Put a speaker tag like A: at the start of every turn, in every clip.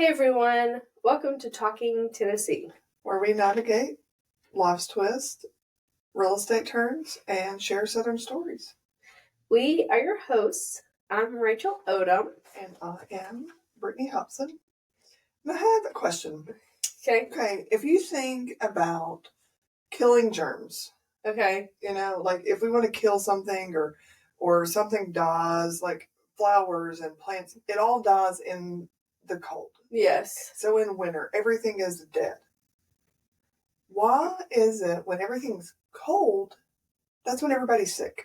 A: Hey everyone, welcome to Talking Tennessee,
B: where we navigate life's twists, real estate turns, and share Southern stories.
A: We are your hosts. I'm Rachel Odom.
B: And I am Brittany Hobson. And I have a question. Okay, if you think about killing germs.
A: Okay.
B: Like if we want to kill something or something dies, like flowers and plants, it all dies in the cold.
A: Yes.
B: So in winter, everything is dead. Why is it when everything's cold, that's when everybody's sick?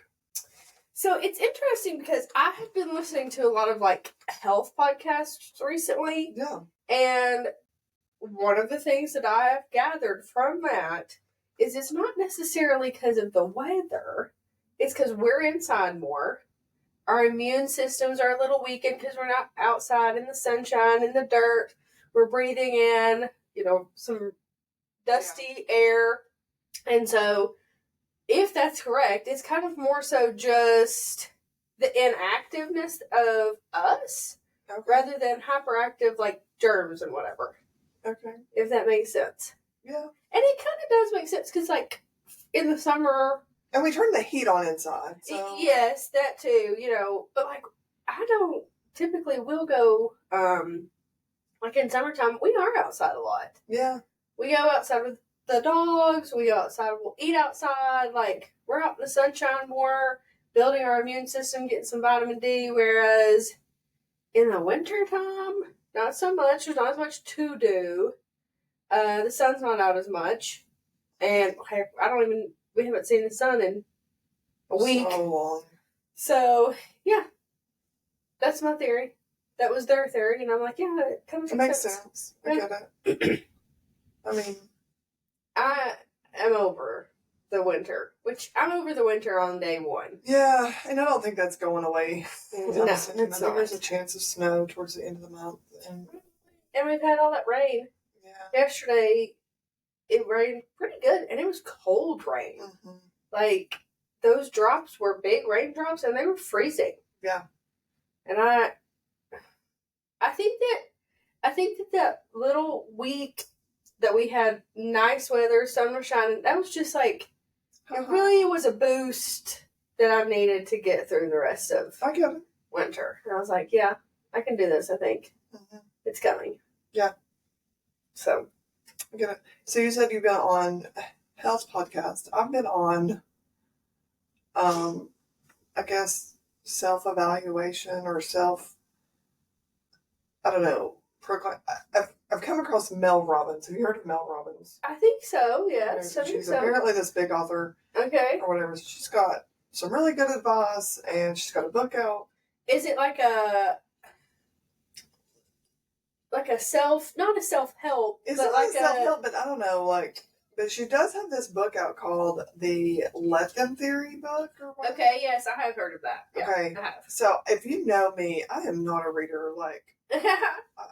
A: So it's interesting because I have been listening to a lot of health podcasts recently.
B: Yeah.
A: And one of the things that I have gathered from that is it's not necessarily because of the weather. It's because we're inside more. Our immune systems are a little weakened because we're not outside in the sunshine, in the dirt. We're breathing in, some dusty air. And so, if that's correct, it's kind of more so just the inactiveness of us rather than hyperactive, germs and whatever.
B: Okay.
A: If that makes sense.
B: Yeah.
A: And it kind of does make sense because, in the summer...
B: And we turn the heat on inside. So.
A: Yes, that too, But, I don't typically will go, in summertime, we are outside a lot.
B: Yeah.
A: We go outside with the dogs. We go outside. We'll eat outside. We're out in the sunshine more, building our immune system, getting some vitamin D. Whereas in the wintertime, not so much. There's not as much to do. The sun's not out as much. And heck, we haven't seen the sun in a week.
B: So long.
A: So, yeah. That's my theory. That was their theory. And I'm like, yeah, it comes
B: It makes sense. I get it. I mean,
A: I am over the winter, which I'm over the winter on day one.
B: Yeah, and I don't think that's going away.
A: No, it's not.
B: There's a chance of snow towards the end of the month. And
A: we've had all that rain.
B: Yeah.
A: Yesterday, it rained pretty good, and it was cold rain.
B: Mm-hmm.
A: Those drops were big raindrops, and they were freezing.
B: Yeah.
A: And I think that little week that we had nice weather, sun was shining, that was just it really was a boost that I needed to get through the rest of winter. And I was like, yeah, I can do this, I think. Mm-hmm. It's coming.
B: Yeah.
A: So.
B: I get it. So you said you've been on health podcast. I've been on, I guess, self-evaluation or I don't know. I've come across Mel Robbins. Have you heard of Mel Robbins?
A: I think so, yes.
B: She's apparently this big author.
A: Okay.
B: Or whatever. She's got some really good advice, and she's got a book out.
A: Is it not a self-help?
B: It's not like self-help, but I don't know, but she does have this book out called the Let Them Theory book or whatever.
A: Okay, yes, I have heard of that. Yeah,
B: okay.
A: I have.
B: So if you know me, I am not a reader. I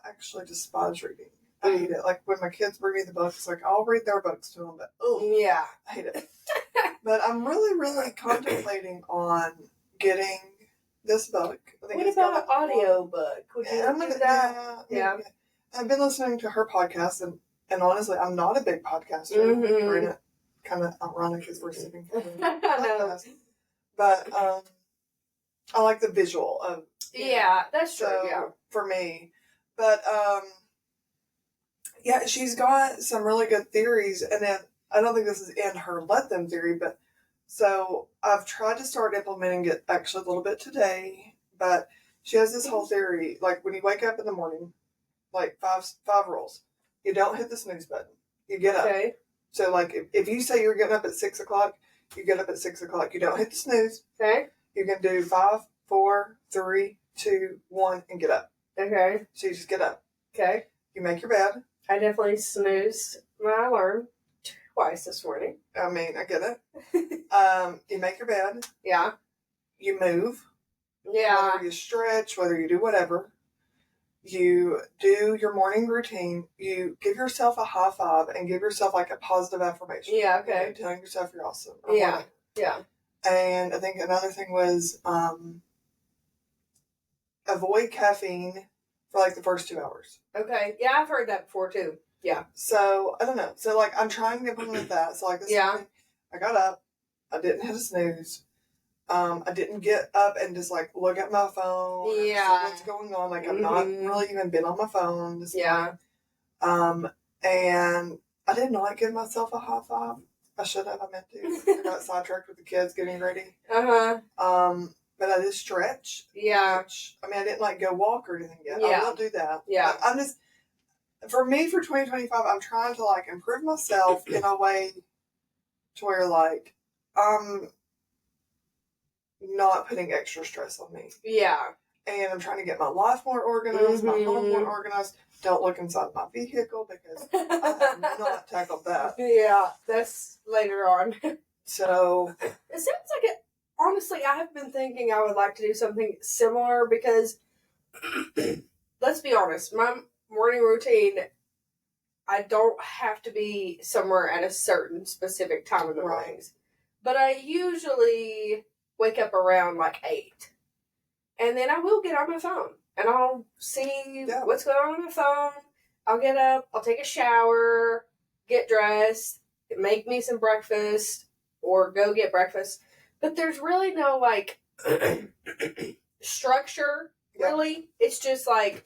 B: actually despise reading. I hate it. When my kids bring me the books, I'll read their books to them, but
A: yeah,
B: I hate it. But I'm really, really contemplating on getting this book.
A: What about an audio book? Would you do that?
B: Yeah. I've been listening to her podcast, and honestly, I'm not a big podcaster.
A: Mm-hmm.
B: We're in it kind of ironic as we're sitting here.
A: But
B: I like the visual of.
A: Yeah, that's true. Yeah,
B: for me, but yeah, she's got some really good theories, and then I don't think this is in her Let Them theory, but so I've tried to start implementing it actually a little bit today, but she has this whole theory, when you wake up in the morning, five rules. You don't hit the snooze button. You get up.
A: Okay.
B: So if you say you're getting up at 6 o'clock, you get up at 6 o'clock. You don't hit the snooze.
A: Okay.
B: You can do 5, 4, 3, 2, 1, and get up.
A: Okay.
B: So you just get up.
A: Okay.
B: You make your bed.
A: I definitely snoozed my alarm twice this morning.
B: I mean, I get it. You make your bed.
A: Yeah.
B: You move.
A: Yeah.
B: Whether you stretch, whether you do whatever. You do your morning routine. You give yourself a high five and give yourself a positive affirmation.
A: Yeah, okay.
B: Telling yourself you're awesome.
A: Yeah. Yeah.
B: And I think another thing was avoid caffeine for like the first 2 hours.
A: Okay. Yeah, I've heard that before too. Yeah.
B: So, I don't know. So, like, I'm trying to implement that. So, like, this morning, I got up. I didn't hit a snooze. I didn't get up and just, like, look at my phone.
A: Yeah.
B: See what's going on. Like, I've not really even been on my phone this morning. And I did not give myself a high five. I should have. I meant to. I got sidetracked with the kids getting ready. But I did stretch.
A: Yeah.
B: Which, I mean, I didn't, like, go walk or anything yet.
A: Yeah.
B: I will do that.
A: Yeah.
B: But I'm just... For me, for 2025, I'm trying to, like, improve myself in a way to where, like, I'm not putting extra stress on me.
A: Yeah.
B: And I'm trying to get my life more organized, my home more organized. Don't look inside my vehicle because I have not tackled that.
A: Yeah, that's later on.
B: So...
A: It sounds like it. Honestly, I have been thinking I would like to do something similar because, let's be honest, my morning routine, I don't have to be somewhere at a certain specific time in the mornings. But I usually wake up around like 8. And then I will get on my phone. And I'll see what's going on my phone. I'll get up, I'll take a shower, get dressed, make me some breakfast, or go get breakfast. But there's really no, like, structure, really. It's just, like,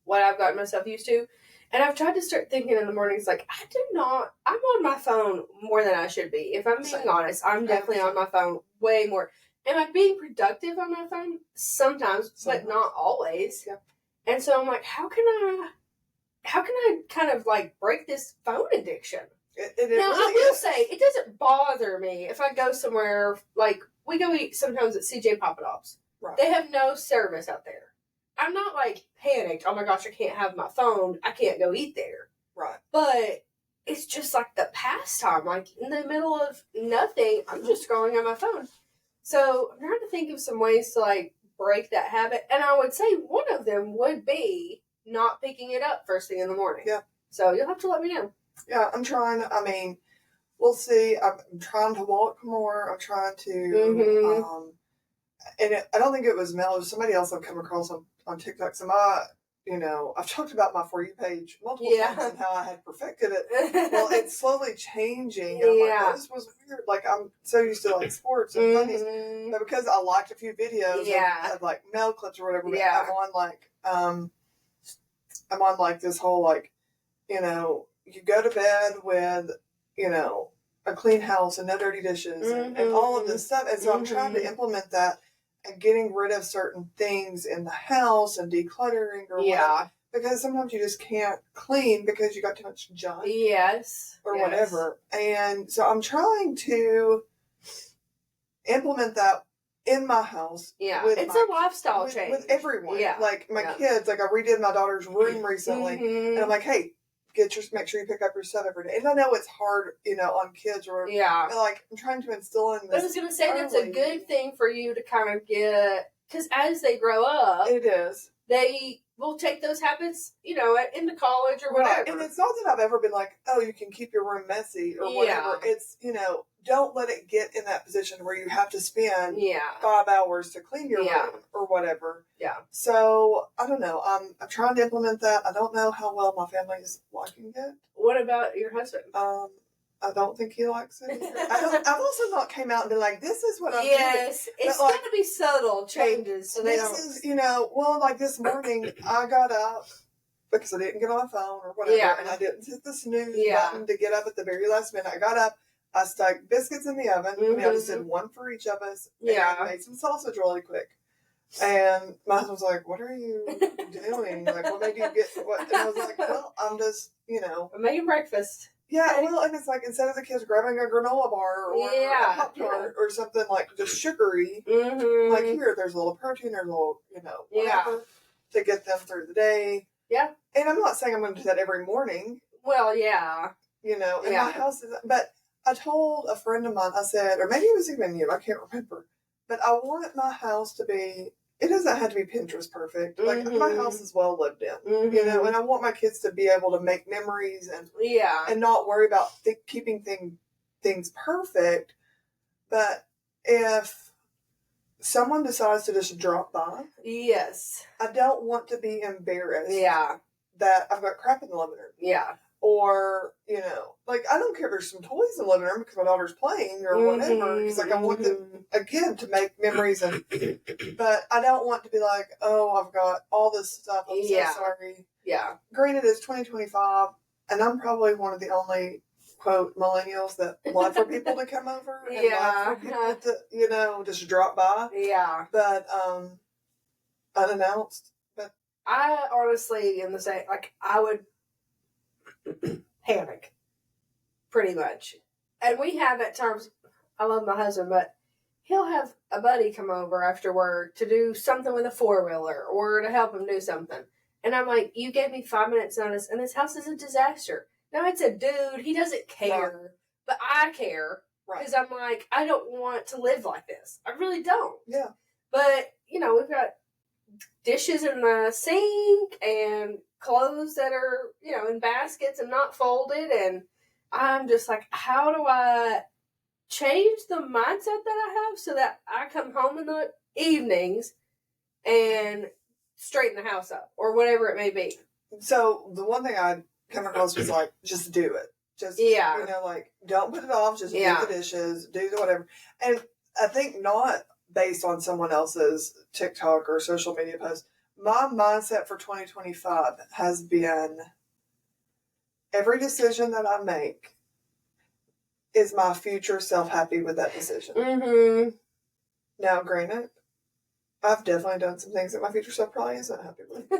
A: what I've gotten myself used to. And I've tried to start thinking in the mornings, like, I'm on my phone more than I should be. If I'm being honest, I'm definitely on my phone way more. Am I being productive on my phone? Sometimes, but not always. Yeah. And so I'm like, how can I kind of, like, break this phone addiction? Now, I will say, it doesn't bother me if I go somewhere, like, we go eat sometimes at CJ Papadoff's. Right. They have no service out there. I'm not, like, panicked. Oh, my gosh, I can't have my phone. I can't go eat there. Right. But it's just, like, the pastime. Like, in the middle of nothing, I'm just scrolling on my phone. So I'm trying to think of some ways to, like, break that habit. And I would say one of them would be not picking it up first thing in the morning. Yeah. So you'll have to let me know.
B: Yeah, I'm trying. I mean, we'll see. I'm trying to walk more. I'm trying to... I don't think it was Mel. It was somebody else I've come across on TikTok. So I've talked about my For You page multiple times and how I had perfected it. Well, it's slowly changing. And I'm like, oh, this was weird. Like, I'm so used to, like, sports and funnies. But because I liked a few videos of like, Mel clips or whatever, I'm on, like, this whole, like, you go to bed with, a clean house and no dirty dishes and all of this stuff. And so I'm trying to implement that and getting rid of certain things in the house and decluttering or whatever. Because sometimes you just can't clean because you got too much junk. Yes. Or whatever. And so I'm trying to implement that in my house. Yeah.
A: It's a lifestyle change.
B: With everyone. Yeah. Like my kids, like I redid my daughter's room recently. And I'm like, hey, make sure you pick up your stuff every day. And I know it's hard, on kids or whatever. Yeah. But, like, I'm trying to instill in this.
A: But I was going to say that's a good thing for you to kind of get, because as they grow up.
B: It is.
A: They will take those habits, into college or whatever.
B: Right. And it's not that I've ever been like, oh, you can keep your room messy or whatever. It's, don't let it get in that position where you have to spend 5 hours to clean your room or whatever. Yeah. So, I don't know. I'm trying to implement that. I don't know how well my family is liking it.
A: What about your husband?
B: I don't think he likes it. I've also not came out and been like, this is what I'm doing.
A: Yes, it's going to be subtle changes. So
B: this is, like this morning, I got up because I didn't get on my phone or whatever, and I didn't hit the snooze button to get up at the very last minute. I got up, I stuck biscuits in the oven. I just did one for each of us. And I made some sausage really quick. And my husband was like, what are you doing? Like, what made you get what? And I was like, well, I'm just,
A: I'm making breakfast.
B: Yeah, well, and it's like, instead of the kids grabbing a granola bar or a Pop-Tart or something like just sugary, like here, there's a little protein, there's a little, whatever to get them through the day. Yeah. And I'm not saying I'm going to do that every morning.
A: Well, yeah.
B: And my house is, but I told a friend of mine, I said, or maybe it was even you, I can't remember, but I want my house to be, it doesn't have to be Pinterest perfect. Like, my house is well lived in, and I want my kids to be able to make memories and not worry about keeping things perfect. But if someone decides to just drop by,
A: Yes.
B: I don't want to be embarrassed.
A: Yeah.
B: That I've got crap in the living room.
A: Yeah.
B: Or, like, I don't care if there's some toys in the living room because my daughter's playing or whatever. Because, like, I want them, again, to make memories. But I don't want to be like, oh, I've got all this stuff. I'm so sorry.
A: Yeah.
B: Granted, it's 2025, and I'm probably one of the only, quote, millennials that want for people to come over. And not for people to, just drop by.
A: Yeah.
B: But, unannounced. But
A: I honestly am the same. Like, I would panic, pretty much. And we have at times, I love my husband, but he'll have a buddy come over after work to do something with a 4-wheeler or to help him do something. And I'm like, you gave me 5 minutes notice and this house is a disaster. Now it's a dude, he doesn't care, right. But I care. Because I'm like, I don't want to live like this. I really don't.
B: Yeah.
A: But, we've got dishes in the sink and clothes that are, in baskets and not folded. And I'm just like, how do I change the mindset that I have so that I come home in the evenings and straighten the house up or whatever it may be?
B: So the one thing I come across was like, just do it. Just, like, don't put it off. Just do the dishes, do the whatever. And I think not based on someone else's TikTok or social media post. My mindset for 2025 has been every decision that I make is my future self happy with that decision.
A: Mm-hmm.
B: Now, granted, I've definitely done some things that my future self probably isn't happy with.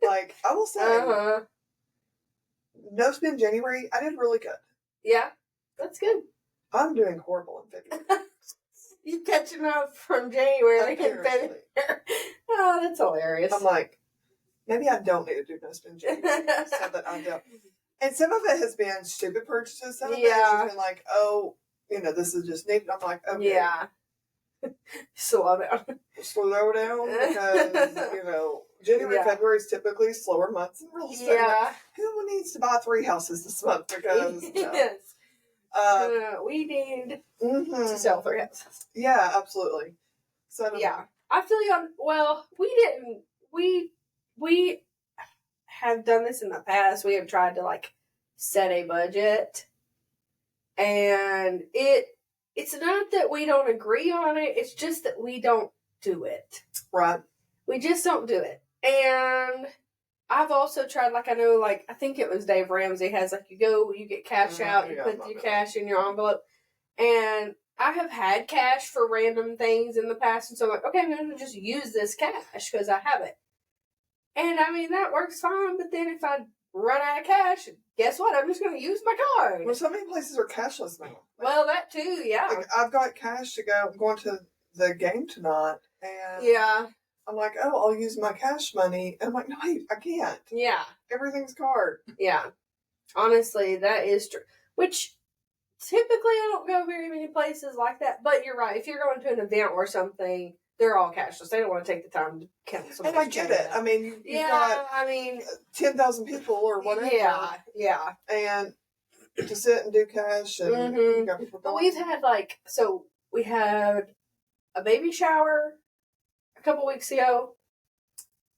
B: Like, I will say, no spend January, I did really good.
A: Yeah, that's good.
B: I'm doing horrible in February.
A: You catching up from January. Oh, that's hilarious.
B: I'm like, maybe I don't need to do no spend January so that I don't. And some of it has been stupid purchases. Some of it has been like, oh, this is just neat. I'm like, okay.
A: Yeah. Slow down.
B: Slow down because, January, February is typically slower months in real estate.
A: Yeah.
B: Like, who needs to buy 3 houses this month? Because,
A: yes. We need to sell 3 houses.
B: Yeah, absolutely. So
A: I feel you on. Well, we have done this in the past. We have tried to set a budget, and it's not that we don't agree on it. It's just that we don't do it.
B: Right.
A: We just don't do it. And I've also tried, I think it was Dave Ramsey has, you get cash out, you put your cash in your envelope. And I have had cash for random things in the past, and so I'm like, okay, I'm going to just use this cash because I have it. And, that works fine, but then if I run out of cash, guess what? I'm just going to use my card.
B: Well, so many places are cashless now.
A: Well, that too, yeah.
B: I've got cash to go. I'm going to the game tonight, and I'm like, oh, I'll use my cash money. And I'm like, no, wait, I can't.
A: Yeah.
B: Everything's card.
A: Yeah. Honestly, that is true. Which, typically, I don't go very many places like that. But you're right. If you're going to an event or something, they're all cashless. They don't want to take the time to count something.
B: And I get it. You've got 10,000 people or whatever.
A: Yeah.
B: And to sit and do cash and you got people going.
A: But we've had, we had a baby shower a couple weeks ago.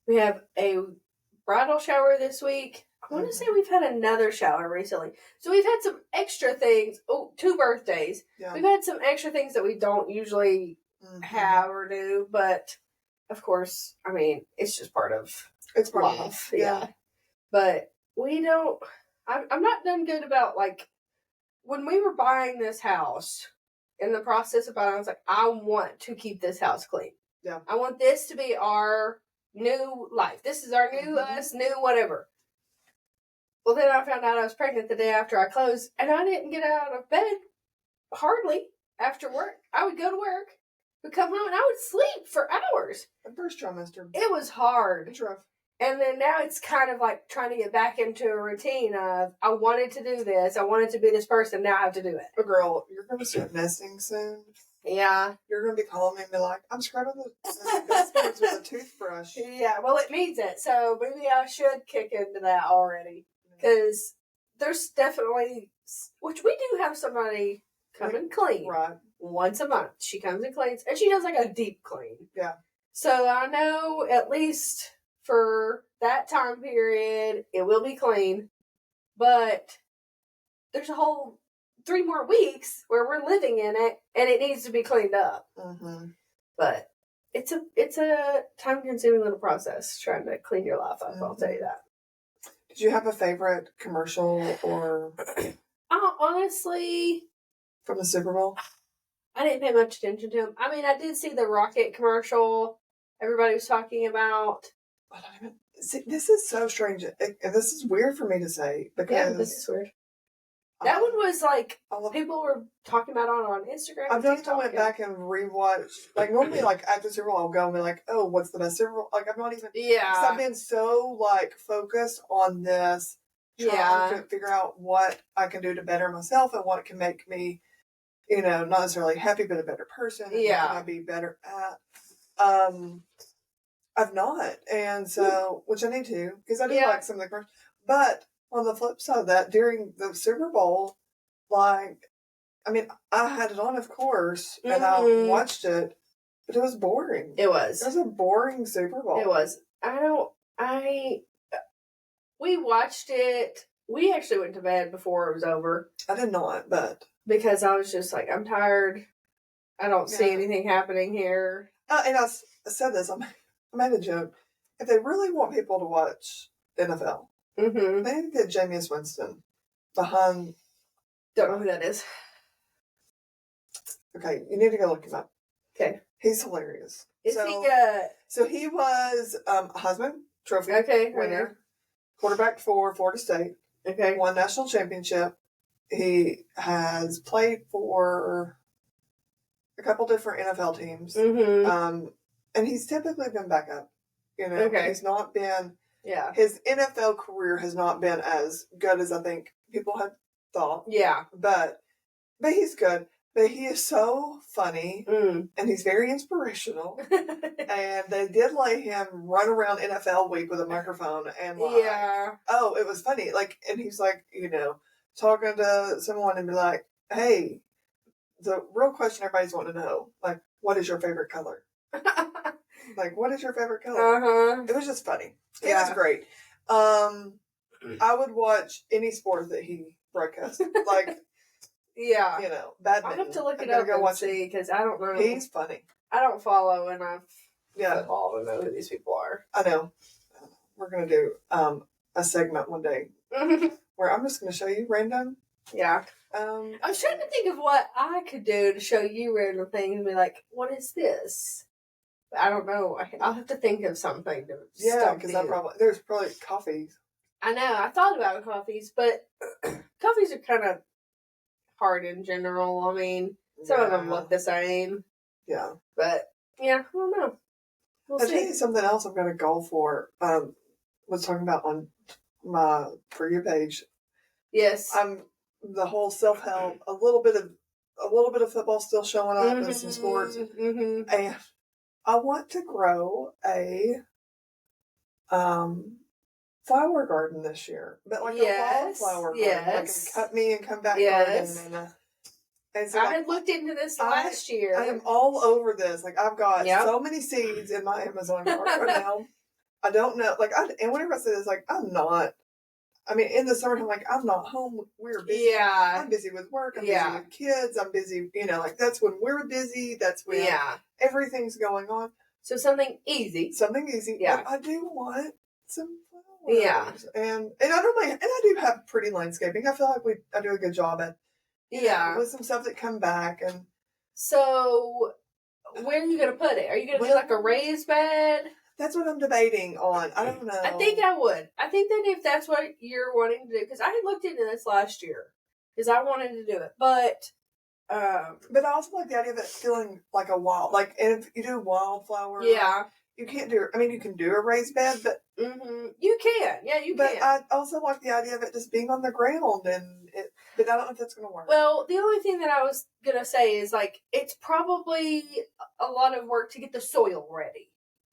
A: We have a bridal shower this week. I want to say we've had another shower recently. So we've had some extra things. Oh, 2 birthdays. Yeah. We've had some extra things that we don't usually have or do. But, of course, it's just part of life. Yeah. But we don't... I'm not done good about, when we were buying this house, in the process of buying, I was like, I want to keep this house clean.
B: Yeah.
A: I want this to be our new life. This is our new us, new whatever. Well, then I found out I was pregnant the day after I closed, and I didn't get out of bed hardly after work. I would go to work, would come home, and I would sleep for hours.
B: The first trimester.
A: It was hard.
B: It's rough.
A: And then now it's kind of like trying to get back into a routine of, I wanted to do this, I wanted to be this person, now I have to do it.
B: But girl, you're going to start nesting soon.
A: Yeah.
B: You're going to be calling me and be like, I'm scrubbing the baseboards with a toothbrush.
A: Yeah, well, it needs it. So maybe I should kick into that already. Because there's definitely, which we do have somebody come and clean.
B: Right.
A: once a month. She comes and cleans, and she does like a deep clean.
B: Yeah.
A: So I know at least for that time period, it will be clean. But there's a whole 3 more weeks where we're living in it, and it needs to be cleaned up.
B: Mm-hmm.
A: But it's a time consuming little process trying to clean your life up. I'll tell you that.
B: Did you have a favorite commercial or
A: honestly,
B: from the Super Bowl?
A: I didn't pay much attention to them. I mean, I did see the rocket commercial everybody was talking about.
B: I don't even see. This is so strange, and this is weird for me to say because
A: this is weird. That one was like people were talking about on Instagram.
B: I've not even went back and rewatched. Like normally, like after Super Bowl, I'll go and be like, "Oh, what's the best Super Bowl?" Like I'm not even.
A: Yeah.
B: Because I've been so like focused on this, trying to figure out what I can do to better myself and what can make me, not necessarily happy, but a better person. And what can I be better at? I've not, and so which I need to because I do like some of the commercials, but. On the flip side of that, during the Super Bowl, I had it on, of course, and I watched it, but it was boring.
A: It was.
B: It was a boring Super Bowl.
A: It was. We watched it. We actually went to bed before it was over.
B: I did not, but.
A: Because I was just like, I'm tired. I don't see anything happening here.
B: And I said this, I made a joke. If they really want people to watch NFL, they need to get Jameis Winston behind.
A: Don't know who that is.
B: Okay, you need to go look him up.
A: Okay.
B: He's hilarious.
A: Is he good?
B: So he was a Heisman Trophy winner, quarterback for Florida State.
A: Okay.
B: Won national championship. He has played for a couple different NFL teams. And he's typically been backup. He's not been.
A: Yeah.
B: His NFL career has not been as good as I think people had thought.
A: Yeah.
B: But he's good. But he is so funny. And he's very inspirational. And they did let him run around NFL week with a microphone and it was funny. Like, and he's like, talking to someone and be like, hey, the real question everybody's wanting to know, like, what is your favorite color? Like, what is your favorite color? It was just funny. It was great. I would watch any sport that he broadcast. Like, badminton.
A: I'll have to look it up and see, because I don't know.
B: He's funny.
A: I don't follow enough football to know who these people are.
B: I know. We're going to do a segment one day where I'm just going to show you random.
A: Yeah. I was trying to think of what I could do to show you random things and be like, what is this? But I don't know. I'll have to think of something to
B: because there's probably coffees.
A: I know. I thought about coffees, but coffees are kind of hard in general. I mean, some of them look the same.
B: Yeah.
A: But, I don't know. We'll see.
B: I'll tell you something else I'm going to go for. Was talking about on my For You page.
A: Yes.
B: The whole self-help, a little bit of football still showing up and some sports. And I want to grow a flower garden this year, but like a wildflower garden, like a cut me and come back garden. And so
A: I had looked into this last year.
B: I am all over this. Like I've got so many seeds in my Amazon cart right now. I don't know. Like and whenever I say this, like I'm not. I mean, in the summertime, like I'm not home. We're busy.
A: Yeah.
B: I'm busy with work. I'm busy with kids. I'm busy. Like that's when we're busy. That's when everything's going on.
A: So something easy.
B: Yeah. But I do want some flowers. Yeah. And I do have pretty landscaping. I feel like I do a good job at with some stuff that come back. And
A: so where are you gonna put it? Are you gonna do like a raised bed?
B: That's what I'm debating on. I don't know.
A: I think I would. I think that if that's what you're wanting to do, because I had looked into this last year, because I wanted to do it, but
B: I also like the idea of it feeling like a wild, like, and if you do wildflower, you can't do. I mean, you can do a raised bed, but
A: you can, you can.
B: But I also like the idea of it just being on the ground, but I don't know if that's going to work.
A: Well, the only thing that I was gonna say is like it's probably a lot of work to get the soil ready,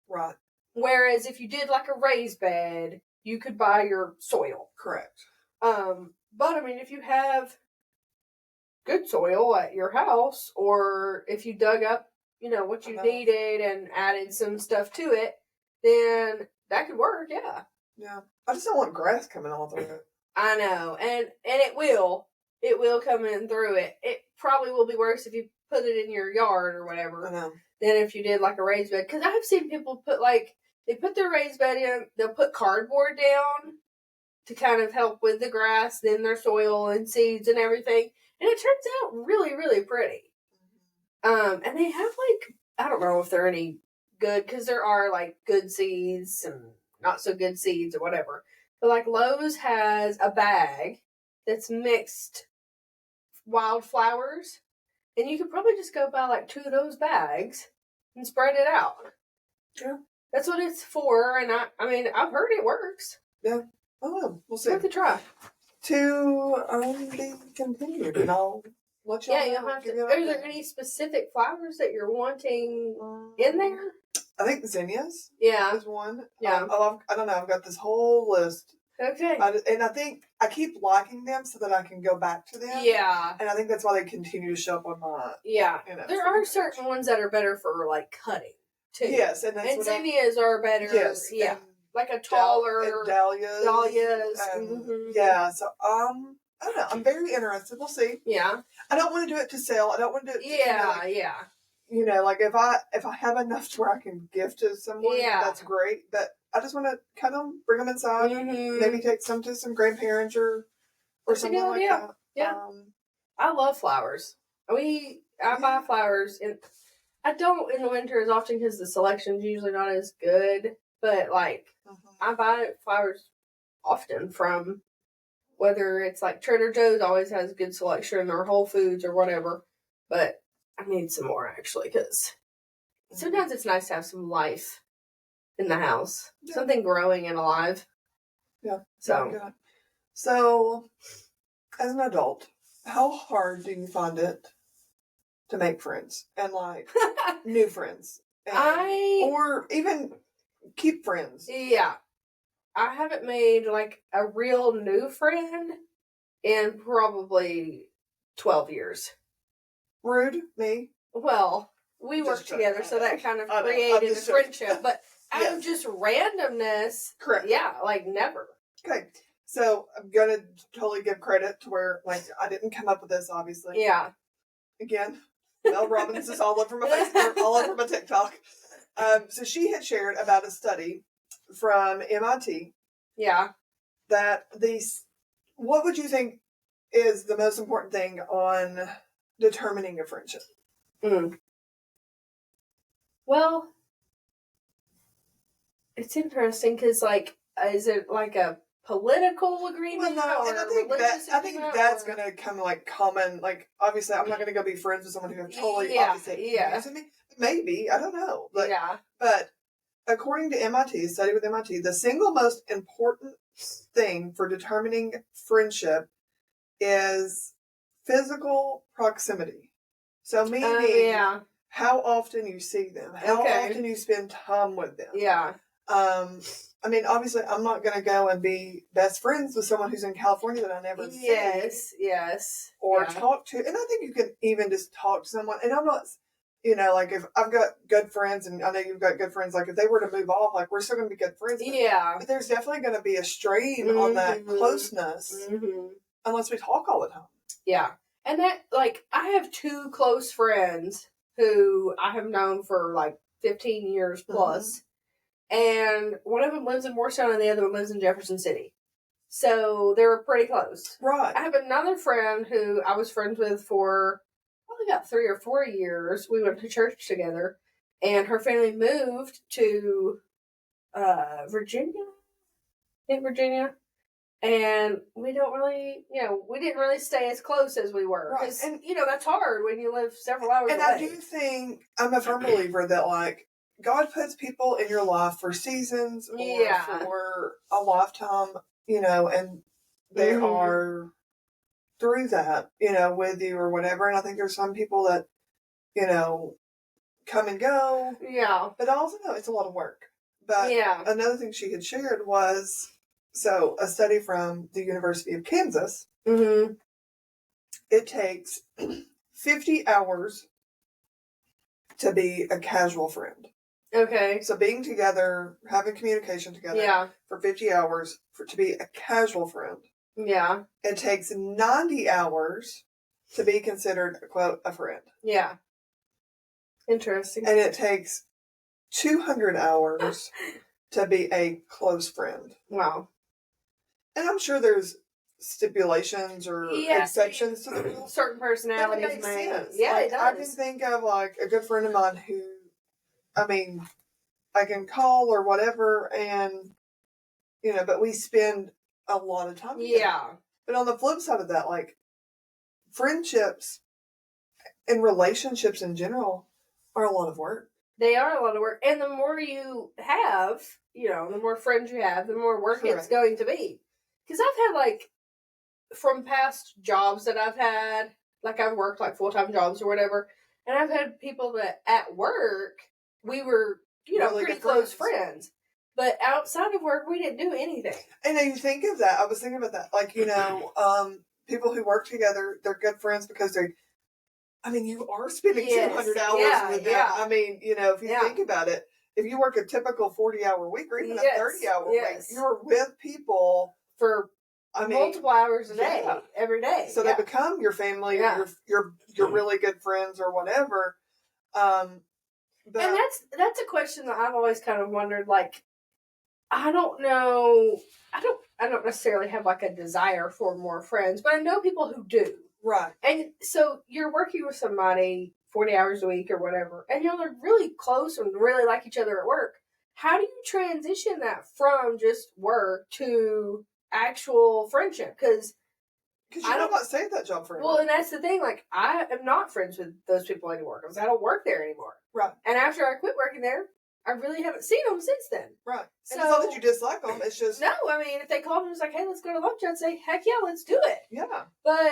B: right?
A: Whereas if you did like a raised bed, you could buy your soil.
B: Correct.
A: But I mean, if you have good soil at your house, or if you dug up, what you needed and added some stuff to it, then that could work, yeah.
B: Yeah. I just don't want grass coming all through it.
A: I know, and it will. It will come in through it. It probably will be worse if you put it in your yard or whatever
B: I know.
A: than if you did like a raised bed. Because I've seen people put they put their raised bed in, they'll put cardboard down to kind of help with the grass, then their soil and seeds and everything. And it turns out really, really pretty. And they have I don't know if they're any good, because there are good seeds and not so good seeds or whatever. But Lowe's has a bag that's mixed wildflowers, and you could probably just go buy 2 of those bags and spread it out.
B: Yeah.
A: That's what it's for, and I mean, I've heard it works.
B: Yeah. Oh, we'll see.
A: Worth a try.
B: To be continued, and I'll let you know.
A: Yeah, you'll have to. Are there any specific flowers that you're wanting in there?
B: I think zinnias.
A: Yeah.
B: Is one.
A: Yeah.
B: I don't know. I've got this whole list.
A: Okay.
B: And I think I keep liking them so that I can go back to them.
A: Yeah.
B: And I think that's why they continue to show up on my.
A: Yeah. There are certain ones that are better for cutting too.
B: Yes, and
A: zinnias are better.
B: Yes.
A: Yeah. Like a taller
B: dahlias.
A: Dahlias.
B: Yeah. So I don't know. I'm very interested. We'll see.
A: Yeah.
B: I don't want to do it to sell. I don't want to do it.
A: Yeah.
B: If I have enough to where I can give to someone, that's great. But I just want to kind of bring them inside. Maybe take some to some grandparents or something like that.
A: Yeah. I love flowers. I buy flowers, and I don't in the winter as often because the selection's usually not as good. But I buy flowers often from, whether it's Trader Joe's always has a good selection, or Whole Foods or whatever. But I need some more actually, because sometimes it's nice to have some life in the house, something growing and alive.
B: Yeah.
A: So,
B: as an adult, how hard do you find it to make friends and new friends, or even keep friends?
A: Yeah, I haven't made a real new friend in probably 12 years.
B: Rude, me.
A: Well, we work together, so that kind of created a friendship. But out of just randomness,
B: correct?
A: Yeah, never.
B: Okay, so I'm gonna totally give credit to where I didn't come up with this, obviously.
A: Yeah.
B: Again, Mel Robbins is all over my Facebook, all over my TikTok. So she had shared about a study from MIT.
A: Yeah.
B: That what would you think is the most important thing on determining a friendship?
A: Well, it's interesting because, is it a political agreement?
B: Well, no, and I think that's going to come common. Obviously, I'm not going to go be friends with someone who have totally opposite views of me. Maybe, I don't know. But according to MIT, a study with MIT, the single most important thing for determining friendship is physical proximity. So meaning how often you see them, how often you spend time with them.
A: Yeah.
B: I mean, obviously, I'm not going to go and be best friends with someone who's in California that I never see.
A: Yes.
B: Or talk to. And I think you can even just talk to someone. And I'm not, if I've got good friends, and I know you've got good friends, if they were to move off, we're still going to be good friends. But there's definitely going to be a strain on that closeness unless we talk all the time.
A: Yeah. And that, I have 2 close friends who I have known for 15 years plus. And one of them lives in Morristown and the other one lives in Jefferson City. So they were pretty close.
B: Right.
A: I have another friend who I was friends with for probably about 3 or 4 years. We went to church together. And her family moved to Virginia. In Virginia. And we don't really, we didn't really stay as close as we were.
B: Right.
A: And, that's hard when you live several hours away.
B: And I do think, I'm a firm believer that, God puts people in your life for seasons or for a lifetime, and they are through that, with you or whatever. And I think there's some people that, come and go.
A: Yeah.
B: But I also know it's a lot of work. But another thing she had shared was, a study from the University of Kansas it takes 50 hours to be a casual friend.
A: Okay.
B: So being together, having communication together for 50 hours to be a casual friend.
A: Yeah.
B: It takes 90 hours to be considered, quote, a friend.
A: Yeah. Interesting.
B: And it takes 200 hours to be a close friend.
A: Wow.
B: And I'm sure there's stipulations or exceptions to the rule.
A: Certain personalities
B: makes sense.
A: Yeah,
B: like,
A: it does.
B: I can think of like a good friend of mine who, I mean, I can call or whatever, and but we spend a lot of time together.
A: Yeah.
B: But on the flip side of that, like friendships and relationships in general are a lot of work.
A: They are a lot of work. And the more you have, the more friends you have, the more work it's going to be. Because I've had, like, from past jobs that I've had, like, I've worked, like, full-time jobs or whatever, and I've had people that at work, we were, really pretty close friends. But outside of work, we didn't do anything.
B: And then you think of that. I was thinking about that. Like, people who work together, they're good friends because you are spending 200 hours with them. I mean, if you think about it, if you work a typical 40-hour week or even a 30-hour week, you're with people
A: for multiple hours a day, every day.
B: So they become your family, your really good friends or whatever.
A: And that's a question that I've always kind of wondered, like, I don't know. I don't necessarily have like a desire for more friends, but I know people who do.
B: Right.
A: And so you're working with somebody 40 hours a week or whatever, and they're really close and really like each other at work. How do you transition that from just work to actual friendship? Because
B: you don't stay at that job forever.
A: Well, and that's the thing. Like, I am not friends with those people anymore because I don't work there anymore.
B: Right.
A: And after I quit working there, I really haven't seen them since then.
B: Right. So, and it's not that you dislike them. It's just...
A: No, I mean, if they called me and was like, hey, let's go to lunch, I'd say, heck yeah, let's do it.
B: Yeah.
A: But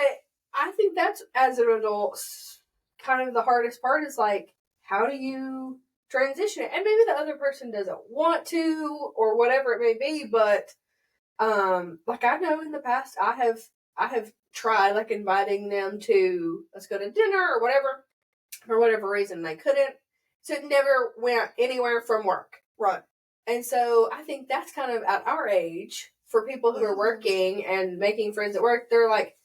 A: I think that's, as an adult, kind of the hardest part is, like, how do you transition it? And maybe the other person doesn't want to or whatever it may be, but, like, I know in the past I have tried, like, inviting them to, let's go to dinner or whatever, for whatever reason they couldn't. So it never went anywhere from work.
B: Right.
A: And so I think that's kind of at our age, for people who are working and making friends at work, they're like,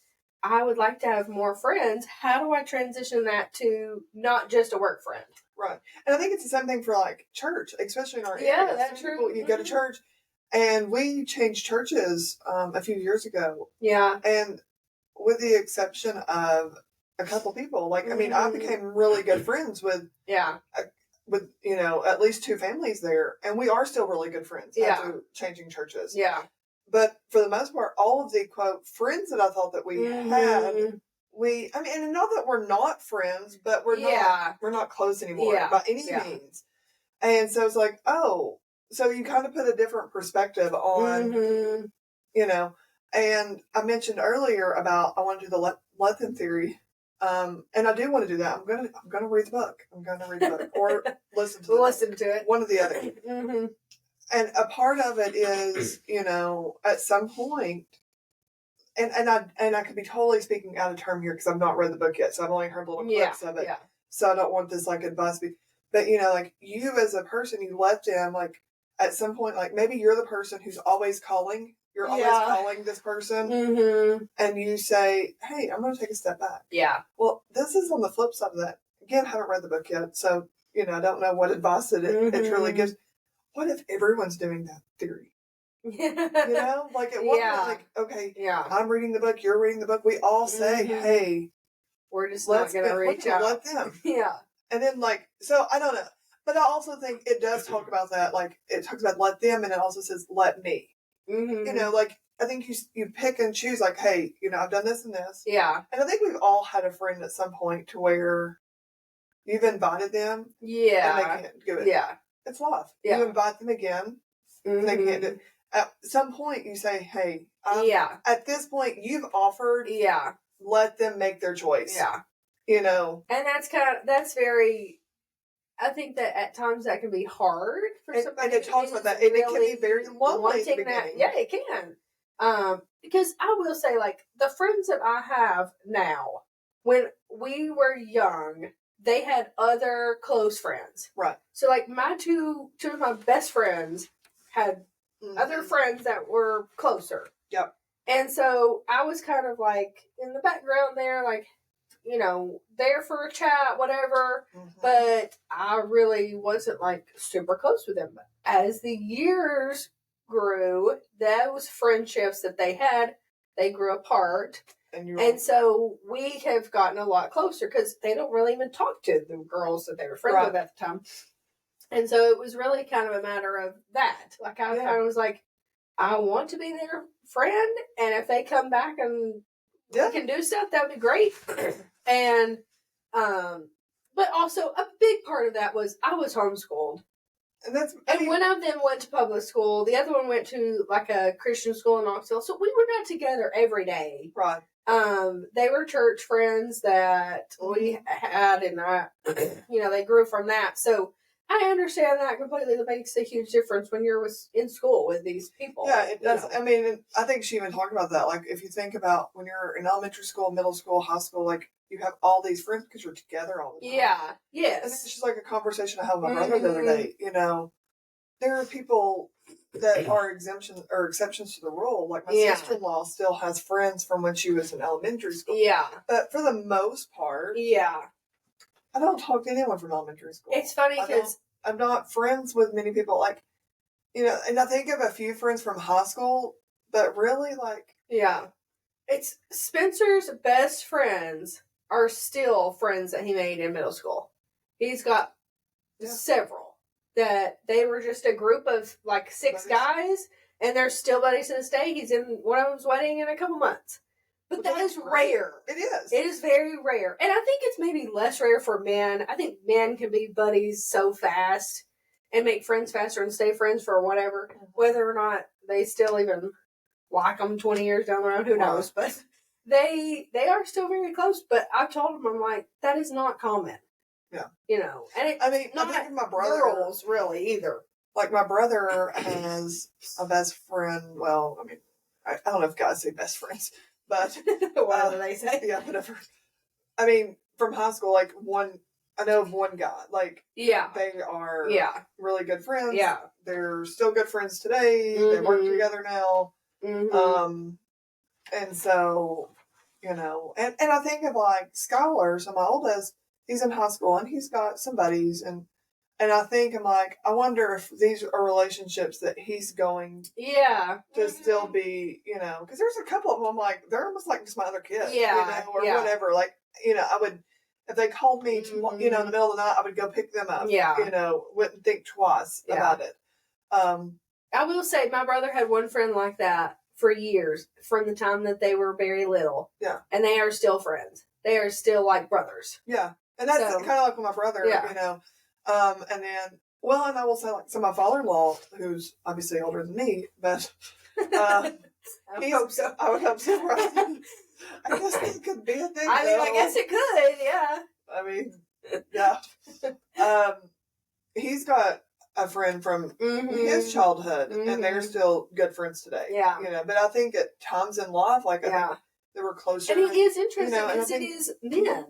A: I would like to have more friends. How do I transition that to not just a work friend?
B: Right. And I think it's the same thing for, like, church, especially in our area.
A: Yeah, that's true.
B: You go to church, and we changed churches a few years ago.
A: Yeah.
B: And with the exception of a couple people, like, I became really good friends with at least two families there, and we are still really good friends after changing churches.
A: Yeah.
B: But for the most part, all of the, quote, friends that I thought that we had, and not that we're not friends, but we're not close anymore by any means. And so it's like, oh, so you kind of put a different perspective on, and I mentioned earlier about I want to do the let them theory. And I do want to do that. I'm gonna read the book. I'm gonna read the book or listen to it. One or the other. And a part of it is, at some point, and I could be totally speaking out of term here because I've not read the book yet, so I've only heard little clips of it. Yeah. So I don't want this like advice, but like you as a person, you let them, like, at some point, like maybe you're the person who's always calling. You're always calling this person, and you say, hey, I'm going to take a step back. Yeah. Well, this is on the flip side of that. Again, I haven't read the book yet, so, I don't know what advice it truly gives. What if everyone's doing that theory? Like at one point, like, okay, I'm reading the book, you're reading the book. We all say, hey,
A: we're just not going to reach out.
B: Let them. And then, like, so I don't know. But I also think it does talk about that. Like, it talks about let them, and it also says let me. Like, I think you pick and choose, like, hey, I've done this and this. Yeah. And I think we've all had a friend at some point to where you've invited them. Yeah. And they can't do it. Yeah. It's life. Yeah. You invite them again. They can't do it. At some point, you say, hey, at this point, you've offered. Yeah. Let them make their choice. Yeah.
A: And that's very, I think that at times that can be hard for somebody.
B: And it talks about that. It can be very lonely at the beginning.
A: Yeah, it can. Because I will say, like, the friends that I have now, when we were young, they had other close friends.
B: Right.
A: So, like, my two of my best friends had other friends that were closer.
B: Yep.
A: And so I was kind of like in the background there, like, there for a chat, whatever. But I really wasn't like super close with them. But as the years grew, those friendships that they had, they grew apart. And so we have gotten a lot closer because they don't really even talk to the girls that they were friends with at the time. And so it was really kind of a matter of that. Like, I kind of was like, I want to be their friend, and if they come back and we can do stuff, that would be great. And, but also a big part of that was I was homeschooled. And one of them went to public school. The other one went to like a Christian school in Knoxville. So we were not together every day.
B: Right.
A: They were church friends that we had, and they grew from that. So I understand that completely. That makes a huge difference when you're in school with these people.
B: Yeah, it does. I mean, I think she even talked about that. Like, if you think about when you're in elementary school, middle school, high school, like, you have all these friends because you're together all the time.
A: Yeah, yes.
B: And it's just like a conversation I had with my brother the other day. There are people that are exceptions to the rule. Like, my sister-in-law still has friends from when she was in elementary school. Yeah. But for the most part, I don't talk to anyone from elementary school.
A: It's funny because
B: I'm not friends with many people. Like, and I think of a few friends from high school, but really, like...
A: Yeah. It's Spencer's best friends are still friends that he made in middle school. He's got several that they were just a group of like 6 guys, and they're still buddies to this day. He's in one of them's wedding in a couple months. But that is rare.
B: It is.
A: It is very rare. And I think it's maybe less rare for men. I think men can be buddies so fast and make friends faster and stay friends for whatever. Whether or not they still even like them 20 years down the road, who knows? But they are still very close. But I've told them, I'm like, that is not common.
B: Yeah.
A: And it's not
B: I think my brother,
A: girls really either.
B: Like, my brother has a best friend. Well, I mean, I don't know if guys say best friends, but
A: whatever they say.
B: Yeah, whatever. I mean, from high school, like, I know of one guy. Like, they are really good friends.
A: Yeah.
B: They're still good friends today. They work together now. And so, and I think of like Skylar, so my oldest, he's in high school and he's got some buddies, and I think I'm like, I wonder if these are relationships that he's going to still be, because there's a couple of them I'm like, they're almost like just my other kids, or whatever. Like, I would, if they called me, in the middle of the night, I would go pick them up. Wouldn't think twice about it.
A: I will say my brother had one friend like that for years, from the time that they were very little. Yeah. And they are still friends. They are still like brothers.
B: Yeah. And that's kind of like with my brother, and then, and I will say, like, so my father-in-law, who's obviously older than me, but
A: I hope so.
B: I would hope so, right? I guess it could be a thing.
A: I guess it could, yeah.
B: I mean, yeah. He's got a friend from his childhood, and they're still good friends today. Yeah. But I think at times in life, like, I think they were closer.
A: And it is interesting because it is men,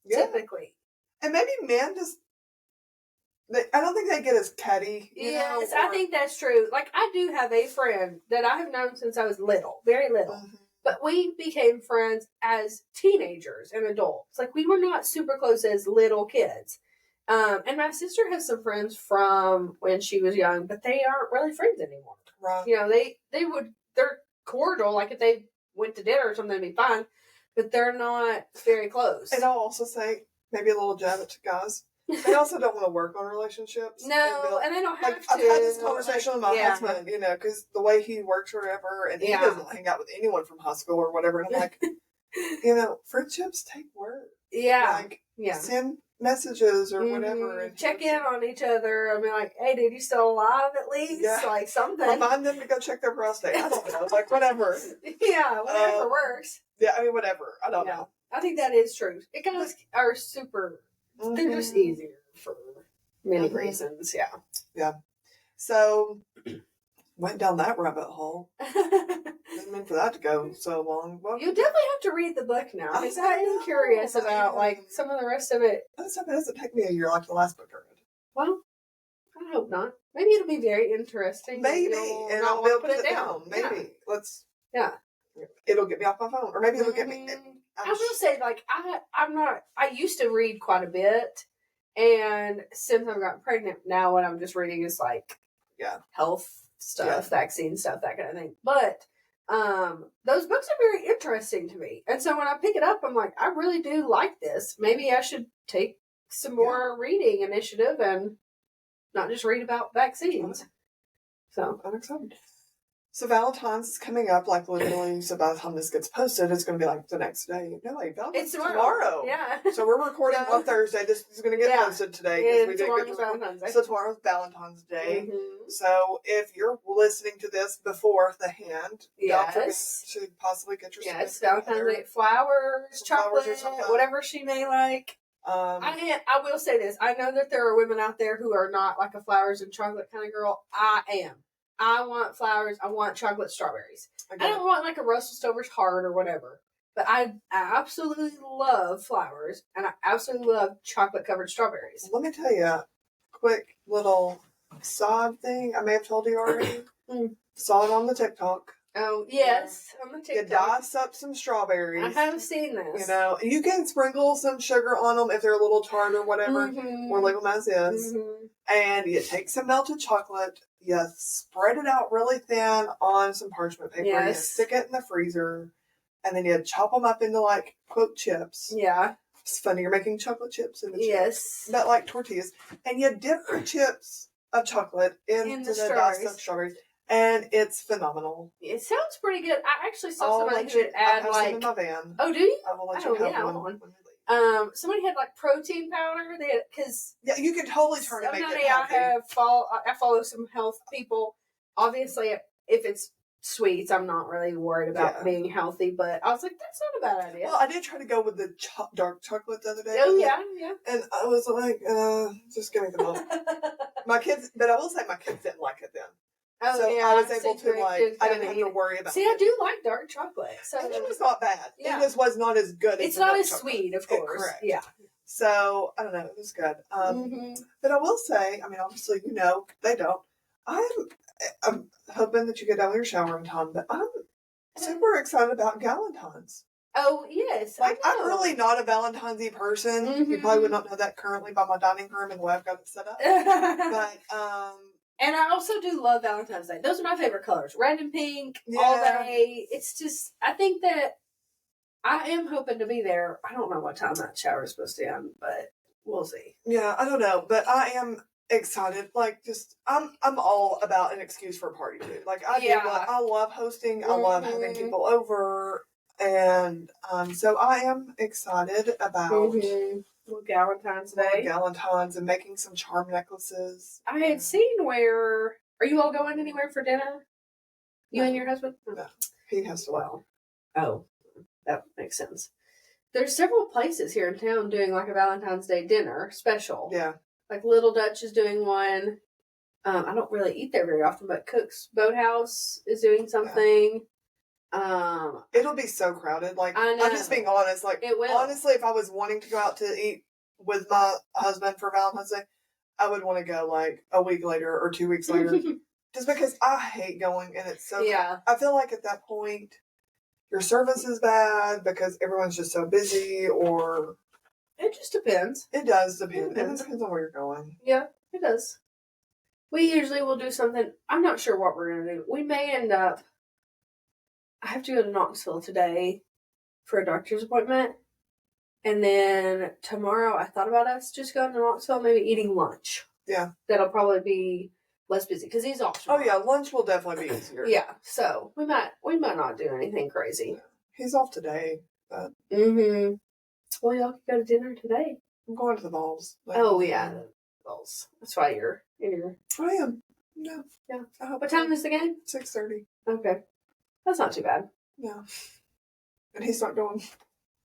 A: typically.
B: And maybe men just, I don't think they get as catty.
A: Yes, I think that's true. Like, I do have a friend that I have known since I was little, very little. But we became friends as teenagers and adults. Like, we were not super close as little kids. And my sister has some friends from when she was young, but they aren't really friends anymore. Right. They're cordial. Like, if they went to dinner or something, it'd be fine. But they're not very close.
B: And I'll also say, maybe a little jab at guys. They also don't want to work on relationships.
A: No, and they don't have to.
B: I've had this conversation with my husband, because the way he works or whatever, and he doesn't hang out with anyone from high school or whatever. And I'm like, friendships take work. Yeah. Like, send messages or whatever. And
A: check in on each other. I mean, like, hey, dude, you still alive at least? Yeah. Like, something.
B: Remind them to go check their prostate. I don't know. Like, whatever.
A: Yeah, whatever works.
B: Yeah, I mean, whatever. I don't know.
A: I think that is true. It guys are super... They're just easier for many reasons, yeah.
B: Yeah. So, went down that rabbit hole. Didn't mean for that to go so long. Well,
A: you definitely have to read the book now, because I am curious about, like, some of the rest of it.
B: That stuff doesn't take me a year like the last book I read.
A: Well, I hope not. Maybe it'll be very interesting.
B: Maybe, and I'll be able to put it down. Maybe.
A: Yeah.
B: It'll get me off my phone, or maybe it'll get me.
A: I will say, like, I used to read quite a bit, and since I've gotten pregnant, now what I'm just reading is, like, health stuff, vaccine stuff, that kind of thing. But those books are very interesting to me. And so when I pick it up, I'm like, I really do like this. Maybe I should take some more reading initiative and not just read about vaccines. So
B: I'm excited. So Valentine's is coming up, like, literally, so by the time this gets posted, it's going to be, like, the next day. No, like, Valentine's
A: it's tomorrow.
B: Yeah. So we're recording on Thursday. This is going to get posted today.
A: Yeah, we tomorrow's Valentine's Day.
B: So tomorrow's Valentine's Day. Mm-hmm. So if you're listening to this before the hand, don't forget to possibly get your
A: Valentine's Day. Flowers, chocolate, whatever she may like. I will say this. I know that there are women out there who are not like a flowers and chocolate kind of girl. I am. I want flowers. I want chocolate strawberries. I don't want like a Russell Stover's heart or whatever. But I absolutely love flowers, and I absolutely love chocolate covered strawberries.
B: Let me tell you, quick little side thing. I may have told you already. Saw it on the TikTok.
A: Oh, yes. On the TikTok.
B: You dice up some strawberries.
A: I have seen this.
B: You know, you can sprinkle some sugar on them if they're a little tart or whatever, or leave them as is. And you take some melted chocolate, you spread it out really thin on some parchment paper, you stick it in the freezer, and then you chop them up into, like, quote, chips.
A: Yeah.
B: It's funny, you're making chocolate chips in the chips.
A: Yes.
B: But like tortillas. And you dip the chips of chocolate into the diced up strawberries. And it's phenomenal.
A: It sounds pretty good. I actually saw somebody who would add, like...
B: some in my van.
A: Oh, do you?
B: I will let you have one. When we leave.
A: Somebody had, like, protein powder. Because...
B: Yeah, you can totally turn and make it healthy.
A: I follow some health people. Obviously, if it's sweets, I'm not really worried about being healthy. But I was like, that's not a bad idea.
B: Well, I did try to go with the dark chocolate the other day.
A: Oh, yeah.
B: And I was like, just give me the milk. But I will say my kids didn't like it then.
A: Oh,
B: so
A: yeah,
B: I was able to, like, I didn't have to worry about it.
A: See, I do like dark chocolate. So
B: and it was not bad.
A: Yeah.
B: It just was not as good as
A: it's not as sweet, of course.
B: Correct.
A: Yeah.
B: So, I don't know. It was good. But I will say, I mean, obviously, you know, they don't. I'm hoping that you get out of your shower in time, but I'm super excited about Valentine's.
A: Oh, yes.
B: Like, I'm really not a Valentine's-y person. You probably would not know that currently by my dining room and the way I've got it set up. But,
A: and I also do love Valentine's Day. Those are my favorite colors. Red and pink, all day. It's just, I think that I am hoping to be there. I don't know what time that shower is supposed to end, but we'll see.
B: Yeah, I don't know. But I am excited. Like, just, I'm all about an excuse for a party, too. Like, I love hosting. I love having people over. And so I am excited about...
A: Valentine's Day.
B: Valentine's and making some charm necklaces.
A: I had seen where... Are you all going anywhere for dinner? You and your husband?
B: No. He has to well.
A: Oh, that makes sense. There's several places here in town doing like a Valentine's Day dinner special.
B: Yeah.
A: Like Little Dutch is doing one. I don't really eat there very often, but Cook's Boathouse is doing something.
B: It'll be so crowded. Like, I'm just being honest. Like,
A: it will.
B: Honestly, if I was wanting to go out to eat with my husband for Valentine's Day, I would want to go like a week later or 2 weeks later. Just because I hate going and it's so I feel like at that point your service is bad because everyone's just so busy, or
A: it just depends.
B: It does depend. It depends on where you're going.
A: Yeah, it does. We usually will do something. I'm not sure what we're going to do. We may end up... I have to go to Knoxville today for a doctor's appointment. And then tomorrow I thought about us just going to Knoxville, maybe eating lunch.
B: Yeah.
A: That'll probably be less busy because he's off tomorrow.
B: Oh yeah, lunch will definitely be easier.
A: Yeah, so we might not do anything crazy.
B: Yeah. He's off today, but...
A: Well, y'all can go to dinner today.
B: I'm going to the balls.
A: The balls. That's why you're in your...
B: I am. Yeah.
A: What time is the game?
B: 6:30.
A: Okay. That's not too bad.
B: Yeah. And he's not going.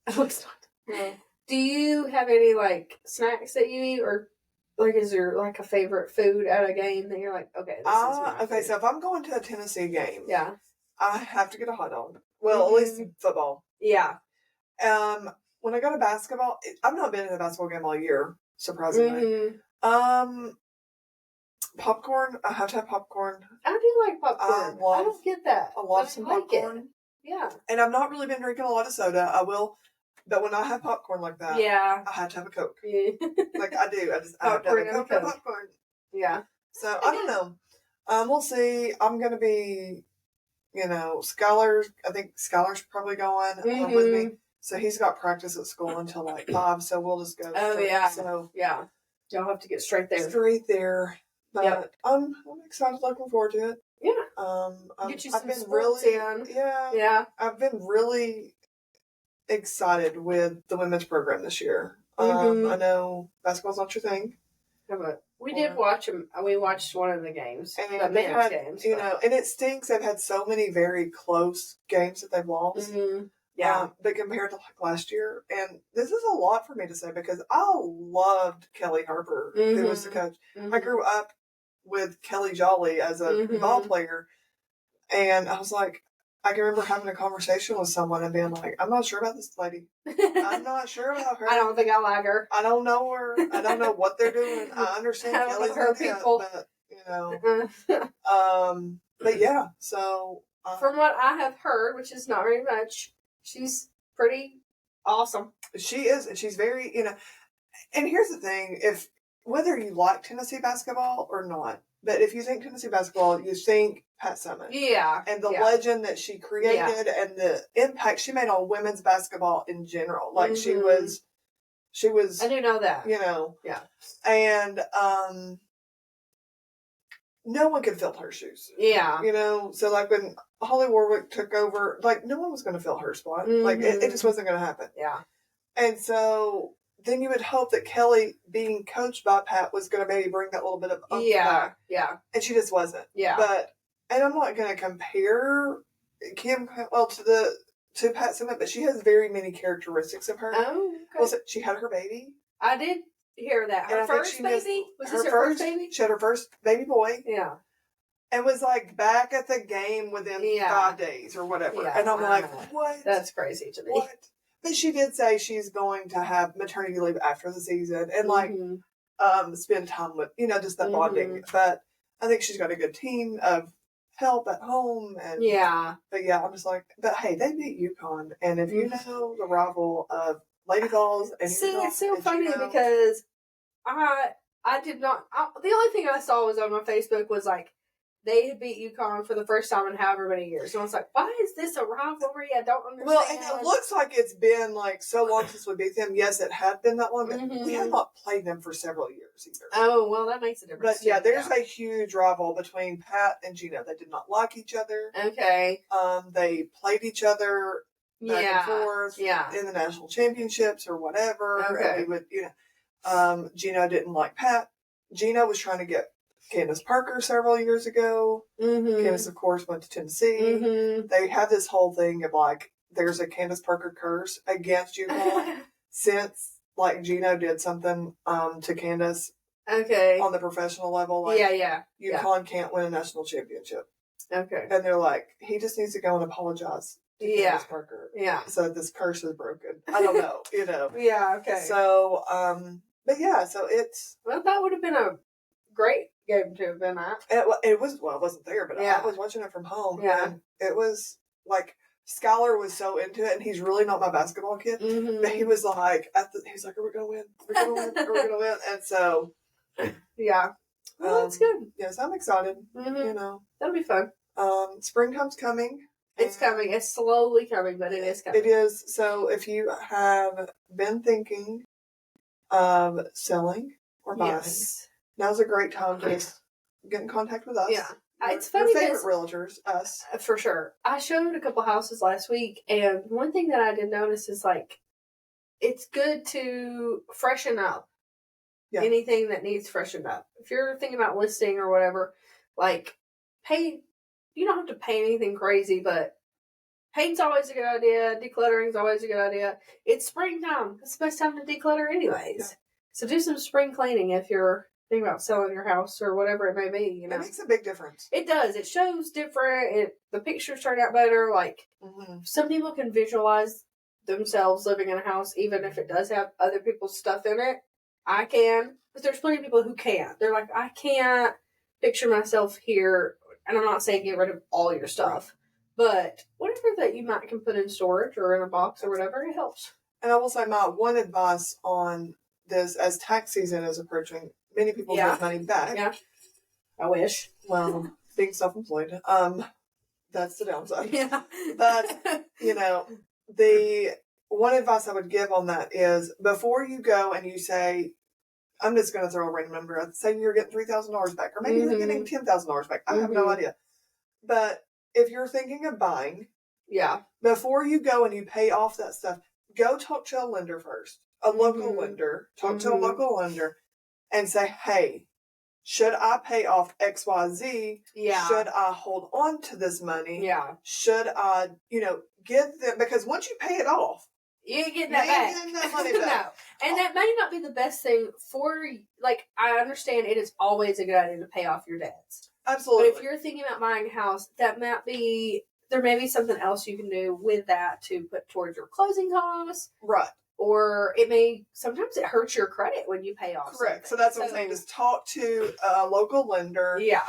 A: Oh, it's not.
B: No.
A: Do you have any, like, snacks that you eat, or Like, is there like a favorite food at a game that you're like, okay, this is my
B: Okay,
A: food?
B: so if I'm going to a Tennessee game,
A: Yeah.
B: I have to get a hot dog. Well, at least football.
A: Yeah.
B: When I go to basketball, I've not been in a basketball game all year, surprisingly. Popcorn. I have to have popcorn.
A: I do like popcorn. I don't get that.
B: I love some popcorn.
A: It. Yeah.
B: And I've not really been drinking a lot of soda. I will, but when I have popcorn like that,
A: yeah,
B: I have to have a Coke.
A: Yeah.
B: Like I do. I have to have a Coke and popcorn.
A: Yeah.
B: So I don't know. We'll see. I'm gonna be, Skylar's. I think Skylar's probably going with me. So he's got practice at school until like 5. So we'll just go.
A: Oh
B: straight.
A: yeah.
B: So
A: yeah. Y'all have to get straight there.
B: Straight there. But I'm excited, looking forward to it.
A: Yeah. Get you some
B: I've been
A: sports
B: really,
A: in.
B: Yeah. I've been really excited with the women's program this year. I know basketball's not your thing.
A: But we did watch them. We watched one of the games,
B: and
A: the men's games.
B: And it stinks. They've had so many very close games that they've lost.
A: Yeah.
B: But compared to like last year, and this is a lot for me to say because I loved Kelly Harper, who was the coach. I grew up with Kelly Jolly as a ball player, and I was like, I can remember having a conversation with someone and being like, I'm not sure about this lady. I'm not sure about her.
A: I don't think I like her.
B: I don't know her. I don't know what they're doing. I understand Kelly's her people, but but yeah. So
A: from what I have heard, which is not very much, she's pretty awesome.
B: She is, and she's very, And here's the thing: whether you like Tennessee basketball or not, but if you think Tennessee basketball, you think Pat Summitt.
A: Yeah.
B: And the legend that she created and the impact she made on women's basketball in general. Like she was
A: I do know that.
B: Yeah. And no one could fill her shoes.
A: Yeah.
B: So like when Holly Warwick took over, like no one was going to fill her spot. Like it just wasn't going to happen.
A: Yeah. And
B: so then you would hope that Kelly, being coached by Pat, was going to maybe bring that little bit of back.
A: Yeah.
B: And she just wasn't.
A: Yeah.
B: And I'm not going to compare Kim Cantwell to Pat Summitt, but she has very many characteristics of her.
A: Oh, okay.
B: Well, she had her baby.
A: I did hear that. Her first baby? Was this her first baby?
B: She had her first baby boy.
A: Yeah.
B: And was like back at the game within 5 days or whatever.
A: Yeah,
B: and I'm like, what?
A: That's crazy to me.
B: What? But she did say she's going to have maternity leave after the season and spend time with, just that bonding. But I think she's got a good team of help at home. And but yeah, I'm just like, but hey, they beat UConn. And if you know the rival of Lady Vols and
A: it's so funny because I did not, the only thing I saw was on my Facebook was like, they had beat UConn for the first time in however many years. And I was like, why is this a rivalry? I don't understand.
B: Well, and it looks like it's been like so long since we beat them. Yes, it had been that long, but we have not played them for several years either.
A: Oh, well, that makes a difference.
B: But yeah, there's a huge rival between Pat and Gina. They did not like each other.
A: Okay.
B: They played each other back and forth in the national championships or whatever.
A: Okay.
B: And we would, Gina didn't like Pat. Gina was trying to get Candace Parker several years ago. Candace, of course, went to Tennessee. They have this whole thing of like, there's a Candace Parker curse against UConn since like Gino did something to Candace.
A: Okay.
B: On the professional level, like UConn can't win a national championship.
A: Okay.
B: And they're like, he just needs to go and apologize to Candace Parker.
A: Yeah.
B: So this curse is broken. I don't know,
A: Yeah. Okay.
B: So, but yeah, so it's
A: that would have been a great game to have been at.
B: It was, well, I wasn't there, but I was watching it from home.
A: Yeah.
B: And it was like, Skylar was so into it, and he's really not my basketball kid. But he was like, he's like, are we going to win? Are we going to win? Are we going to win? And so,
A: yeah. Well, that's good.
B: Yes, I'm excited. That'll
A: be fun.
B: Springtime's coming.
A: It's coming. It's slowly coming, but it is coming.
B: It is. So if you have been thinking of selling or buying, now's a great time to get in contact with us.
A: Yeah. It's funny.
B: Your favorite realtors, us.
A: For sure. I showed a couple houses last week, and one thing that I did notice is like, it's good to freshen up anything that needs freshened up. If you're thinking about listing or whatever, like, you don't have to paint anything crazy, but paint's always a good idea. Decluttering's always a good idea. It's springtime. It's the best time to declutter anyways. Yeah. So do some spring cleaning if you're thinking about selling your house or whatever it may be. You know,
B: it makes a big difference.
A: It does. It shows different. The pictures turn out better. Like some people can visualize themselves living in a house, even if it does have other people's stuff in it. I can, but there's plenty of people who can't. They're like, I can't picture myself here. And I'm not saying get rid of all your stuff, but whatever that you might can put in storage or in a box or whatever, it helps.
B: And I will say my one advice on this, as tax season is approaching, many people get money back.
A: Yeah. I wish.
B: Well, being self-employed, that's the downside.
A: Yeah.
B: But, you know, the one advice I would give on that is before you go and you say, I'm just going to throw a random number out, say you're getting $3,000 back, or maybe you're getting $10,000 back. I have no idea. But if you're thinking of buying, before you go and you pay off that stuff, go talk to a lender first, a local lender, talk to a local lender and say, hey, should I pay off XYZ?
A: Yeah.
B: Should I hold on to this money?
A: Yeah.
B: Should I, give them, because once you pay it off,
A: you ain't getting that back.
B: Getting that money back.
A: No. And that may not be the best thing for, like, I understand it is always a good idea to pay off your debts.
B: Absolutely.
A: But if you're thinking about buying a house, there may be something else you can do with that to put towards your closing costs.
B: Right.
A: Or sometimes it hurts your credit when you pay off.
B: Correct. So that's what I'm saying. Just talk to a local lender.
A: Yeah.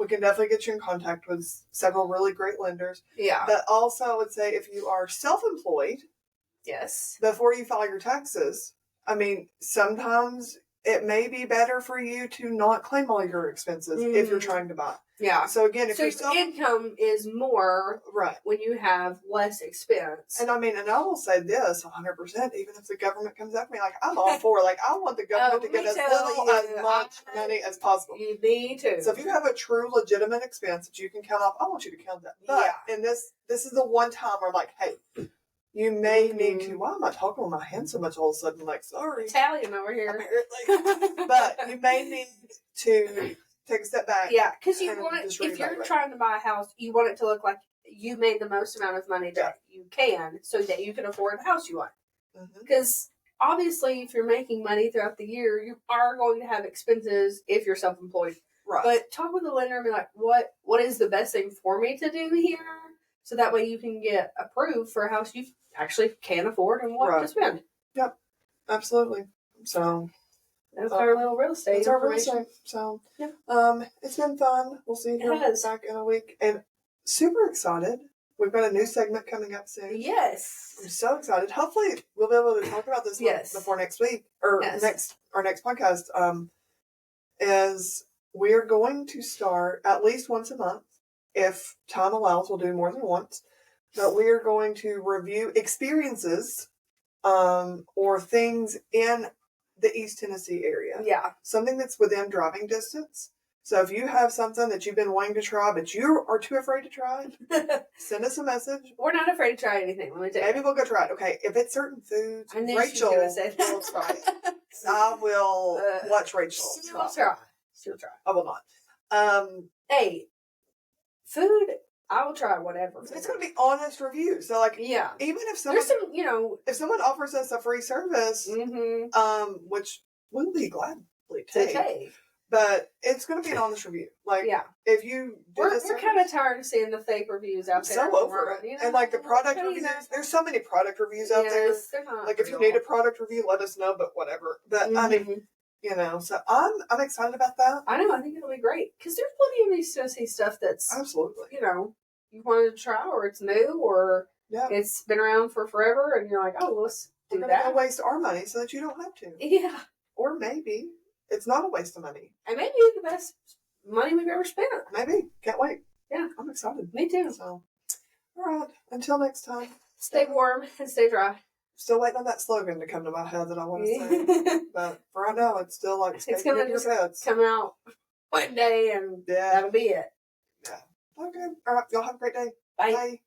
B: We can definitely get you in contact with several really great lenders.
A: Yeah.
B: But also I would say if you are self-employed.
A: Yes.
B: Before you file your taxes, I mean, sometimes it may be better for you to not claim all your expenses if you're trying to buy.
A: Yeah.
B: So again, if your
A: income is more when you have less expense.
B: And I will say this 100%, even if the government comes after me, like I'm all for, like I want the government to get as little as much money as possible.
A: Me too.
B: So if you have a true legitimate expense that you can count off, I want you to count that. But in this is the one time where I'm like, hey, you may need to. Why am I talking with my hands so much all of a sudden? Like, sorry,
A: Italian over here.
B: Apparently, but you may need to take a step back.
A: Yeah, because if you're trying to buy a house, you want it to look like you made the most amount of money that you can, so that you can afford the house you want. Because obviously, if you're making money throughout the year, you are going to have expenses if you're self-employed. Right. But talk with the lender and be like, what is the best thing for me to do here? So that way you can get approved for a house you actually can afford and want to spend.
B: Yep, absolutely. So
A: that's our little real estate.
B: It's our real estate. So it's been fun. We'll see you back in a week, and super excited. We've got a new segment coming up soon.
A: Yes,
B: I'm so excited. Hopefully, we'll be able to talk about this before next week or our next podcast. Is we're going to start at least once a month. If time allows, we'll do more than once. But we are going to review experiences or things in the East Tennessee area. Yeah. Something that's within driving distance. So if you have something that you've been wanting to try, but you are too afraid to try, send us a message.
A: We're not afraid to try anything. Let me tell you.
B: Maybe we'll go try it. Okay, if it's certain foods, Rachel will try it. I will watch Rachel.
A: She'll try.
B: I will not.
A: Hey. Food, I will try whatever.
B: It's going to be honest reviews. So, like, even if someone, if someone offers us a free service, which we'll be gladly take, but it's going to be an honest review. Like, if you
A: we're kind of tired of seeing the fake reviews out there.
B: So over it. And like the product reviews, there's so many product reviews out there. Like, if you need a product review, let us know. But whatever. But I mean. So I'm excited about that.
A: I know. I think it'll be great because there's plenty of these Tennessee stuff that's
B: absolutely,
A: you wanted to try, or it's new, or it's been around for forever, and you're like, oh, let's do that.
B: We're going to waste our money so that you don't have to.
A: Yeah.
B: Or maybe it's not a waste of money.
A: And maybe it's the best money we've ever spent.
B: Maybe. Can't wait.
A: Yeah.
B: I'm excited.
A: Me too.
B: So, all right. Until next time.
A: Stay warm and stay dry.
B: Still waiting on that slogan to come to my head that I want to say. But for right now, it's still like,
A: it's going to just come out one day and that'll be it.
B: Yeah. Okay. All right. Y'all have a great day.
A: Bye.
B: Bye.